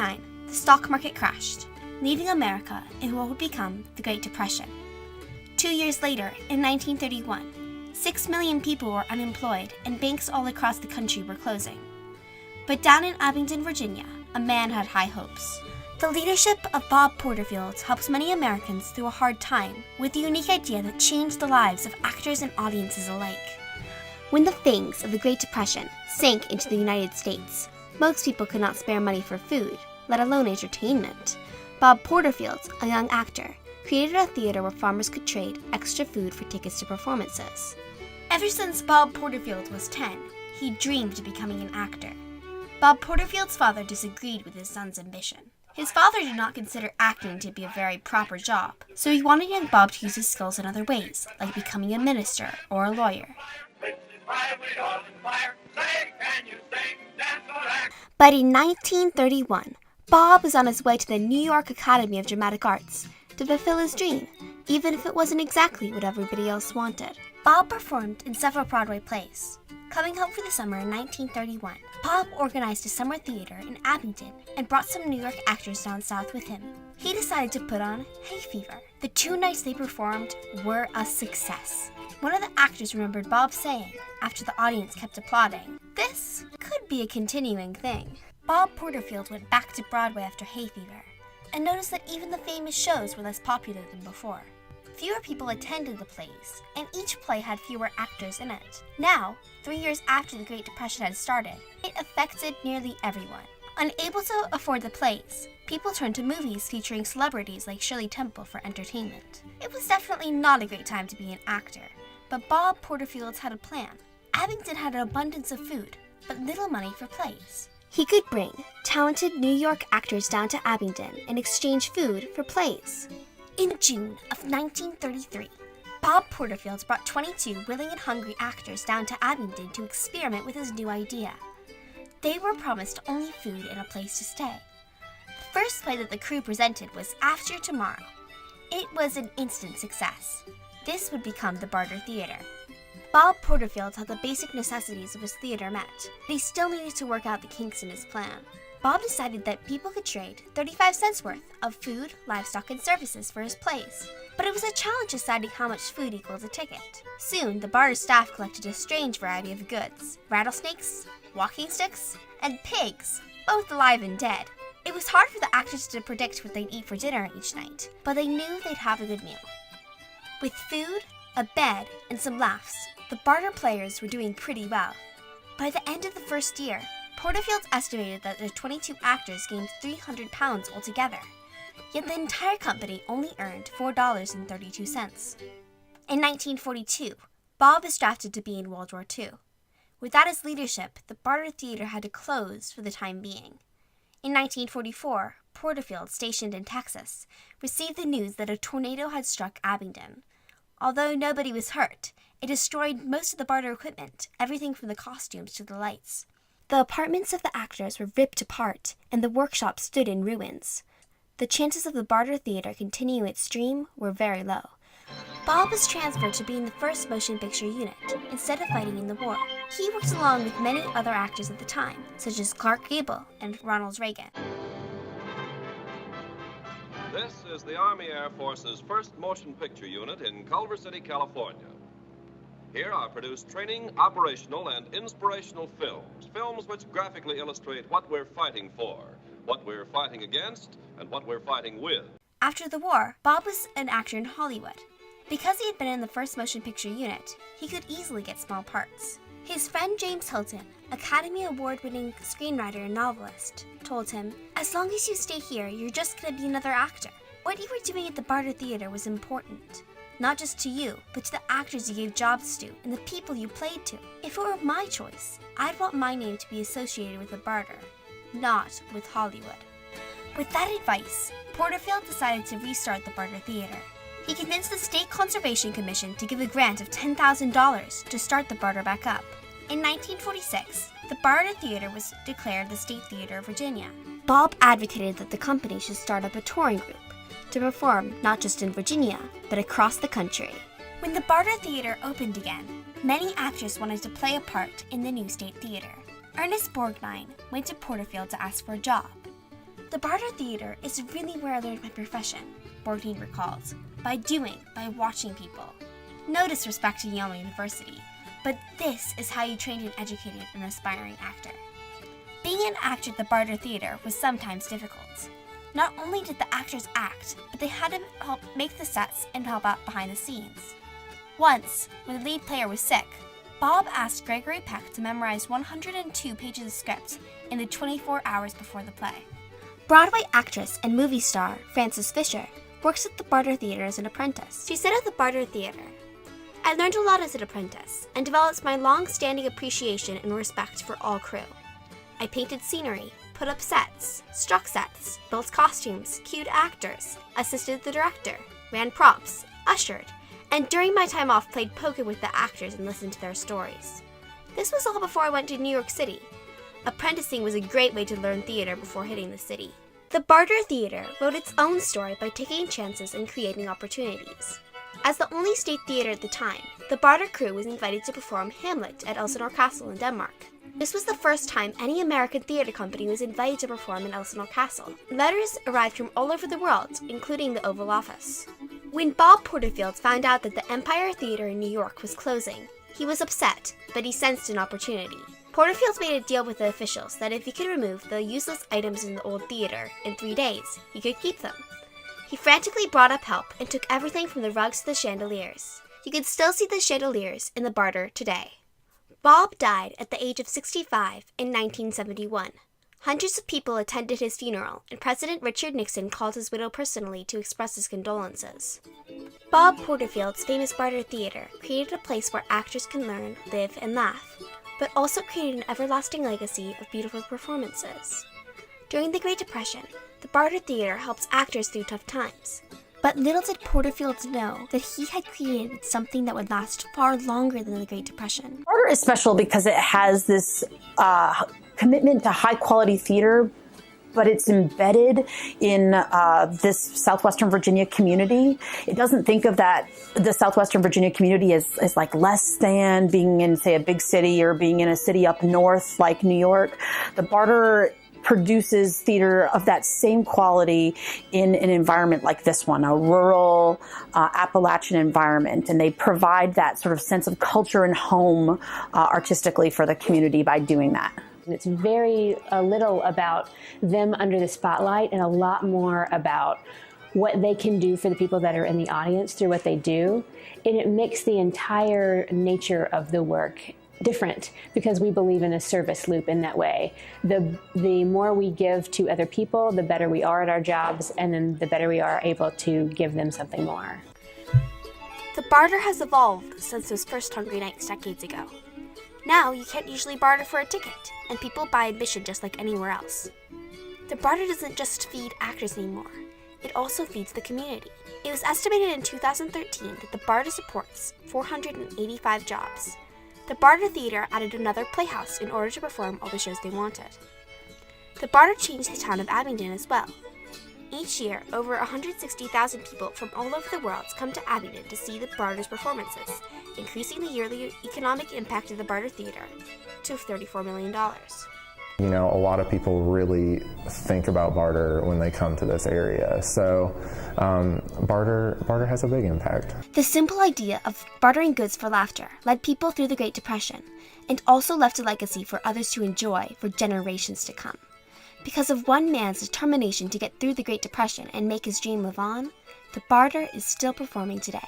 1929, the stock market crashed, leaving America in what would become the Great Depression. 2 years later, in 1931, 6 million people were unemployed and banks all across the country were closing. But down in Abingdon, Virginia, a man had high hopes. The leadership of Bob Porterfield helped many Americans through a hard time with a unique idea that changed the lives of actors and audiences alike. When the fangs of the Great Depression sank into the United States, most people could not spare money for food, let alone entertainment. Bob Porterfield, a young actor, created a theater where farmers could trade extra food for tickets to performances. Ever since Bob Porterfield was 10, he dreamed of becoming an actor. Bob Porterfield's father disagreed with his son's ambition. His father did not consider acting to be a very proper job, so he wanted young Bob to use his skills in other ways, like becoming a minister or a lawyer. But in 1931, Bob was on his way to the New York Academy of Dramatic Arts to fulfill his dream, even if it wasn't exactly what everybody else wanted. Bob performed in several Broadway plays. Coming home for the summer in 1931, Bob organized a summer theater in Abingdon and brought some New York actors down south with him. He decided to put on Hay Fever. The 2 nights they performed were a success. One of the actors remembered Bob saying, after the audience kept applauding, "This could be a continuing thing." Bob Porterfield went back to Broadway after Hay Fever and noticed that even the famous shows were less popular than before. Fewer people attended the plays, and each play had fewer actors in it. Now, 3 years after the Great Depression had started, it affected nearly everyone. Unable to afford the plays, people turned to movies featuring celebrities like Shirley Temple for entertainment. It was definitely not a great time to be an actor, but Bob Porterfield had a plan. Abingdon had an abundance of food, but little money for plays. He could bring talented New York actors down to Abingdon and exchange food for plays. In June of 1933, Bob Porterfield brought 22 willing and hungry actors down to Abingdon to experiment with his new idea. They were promised only food and a place to stay. The first play that the crew presented was After Tomorrow. It was an instant success. This would become the Barter Theater. Bob Porterfield had the basic necessities of his theater met, but he still needed to work out the kinks in his plan. Bob decided that people could trade 35 cents worth of food, livestock, and services for his plays. But it was a challenge deciding how much food equals a ticket. Soon, the barter staff collected a strange variety of goods: rattlesnakes, walking sticks, and pigs, both alive and dead. It was hard for the actors to predict what they'd eat for dinner each night, but they knew they'd have a good meal. With food, a bed, and some laughs, the barter players were doing pretty well. By the end of the first year, Porterfield estimated that the 22 actors gained £300 altogether, yet the entire company only earned $4.32. In 1942, Bob was drafted to be in World War II. Without his leadership, the Barter Theater had to close for the time being. In 1944, Porterfield, stationed in Texas, received the news that a tornado had struck Abingdon. Although nobody was hurt, it destroyed most of the barter equipment, everything from the costumes to the lights. The apartments of the actors were ripped apart, and the workshop stood in ruins. The chances of the Barter Theater continuing its dream were very low. Bob was transferred to being the first motion picture unit, instead of fighting in the war. He worked along with many other actors at the time, such as Clark Gable and Ronald Reagan. This is the Army Air Force's first motion picture unit in Culver City, California. Here are produced training, operational, and inspirational films which graphically illustrate what we're fighting for, what we're fighting against, and what we're fighting with. After the war, Bob was an actor in Hollywood. Because he had been in the first motion picture unit, he could easily get small parts. His friend James Hilton, Academy Award-winning screenwriter and novelist, told him, "As long as you stay here, you're just going to be another actor. What you were doing at the Barter Theater was important. Not just to you, but to the actors you gave jobs to and the people you played to. If it were my choice, I'd want my name to be associated with the Barter, not with Hollywood." With that advice, Porterfield decided to restart the Barter Theater. He convinced the State Conservation Commission to give a grant of $10,000 to start the Barter back up. In 1946, the Barter Theater was declared the State Theater of Virginia. Bob advocated that the company should start up a touring group to perform not just in Virginia, but across the country. When the Barter Theater opened again, many actors wanted to play a part in the new State Theater. Ernest Borgnine went to Porterfield to ask for a job. The Barter Theater is really where I learned my profession, Bourdain recalls, by watching people. No disrespect to Yale University, but this is how you trained and educated an aspiring actor. Being an actor at the Barter Theater was sometimes difficult. Not only did the actors act, but they had to help make the sets and help out behind the scenes. Once, when the lead player was sick, Bob asked Gregory Peck to memorize 102 pages of script in the 24 hours before the play. Broadway actress and movie star Frances Fisher works at the Barter Theater as an apprentice. She said of the Barter Theater, "I learned a lot as an apprentice and developed my long-standing appreciation and respect for all crew. I painted scenery, put up sets, struck sets, built costumes, cued actors, assisted the director, ran props, ushered, and during my time off played poker with the actors and listened to their stories. This was all before I went to New York City. Apprenticing was a great way to learn theater before hitting the city." The Barter Theater wrote its own story by taking chances and creating opportunities. As the only state theater at the time, the Barter crew was invited to perform Hamlet at Elsinore Castle in Denmark. This was the first time any American theater company was invited to perform in Elsinore Castle. Letters arrived from all over the world, including the Oval Office. When Bob Porterfield found out that the Empire Theater in New York was closing, he was upset, but he sensed an opportunity. Porterfield made a deal with the officials that if he could remove the useless items in the old theater in 3 days, he could keep them. He frantically brought up help and took everything from the rugs to the chandeliers. You can still see the chandeliers in the Barter today. Bob died at the age of 65 in 1971. Hundreds of people attended his funeral, and President Richard Nixon called his widow personally to express his condolences. Bob Porterfield's famous Barter Theater created a place where actors can learn, live, and laugh, but also created an everlasting legacy of beautiful performances. During the Great Depression, the Barter Theater helps actors through tough times. But little did Porterfield know that he had created something that would last far longer than the Great Depression. Barter is special because it has this commitment to high-quality theater, but it's embedded in this Southwestern Virginia community. It doesn't think of that, the Southwestern Virginia community as like less than being in, say, a big city or being in a city up north like New York. The Barter produces theater of that same quality in an environment like this one, a rural Appalachian environment, and they provide that sort of sense of culture and home artistically for the community by doing that. It's very little about them under the spotlight and a lot more about what they can do for the people that are in the audience through what they do. And it makes the entire nature of the work different because we believe in a service loop in that way. The more we give to other people, the better we are at our jobs, and then the better we are able to give them something more. The Barter has evolved since those first Hungry Nights decades ago. Now you can't usually barter for a ticket, and people buy admission just like anywhere else. The Barter doesn't just feed actors anymore, it also feeds the community. It was estimated in 2013 that the Barter supports 485 jobs. The Barter Theater added another playhouse in order to perform all the shows they wanted. The Barter changed the town of Abingdon as well. Each year, over 160,000 people from all over the world come to Abingdon to see the Barter's performances, increasing the yearly economic impact of the Barter Theater to $34 million. You know, a lot of people really think about Barter when they come to this area, so Barter has a big impact. The simple idea of bartering goods for laughter led people through the Great Depression and also left a legacy for others to enjoy for generations to come. Because of one man's determination to get through the Great Depression and make his dream live on, the Barter is still performing today.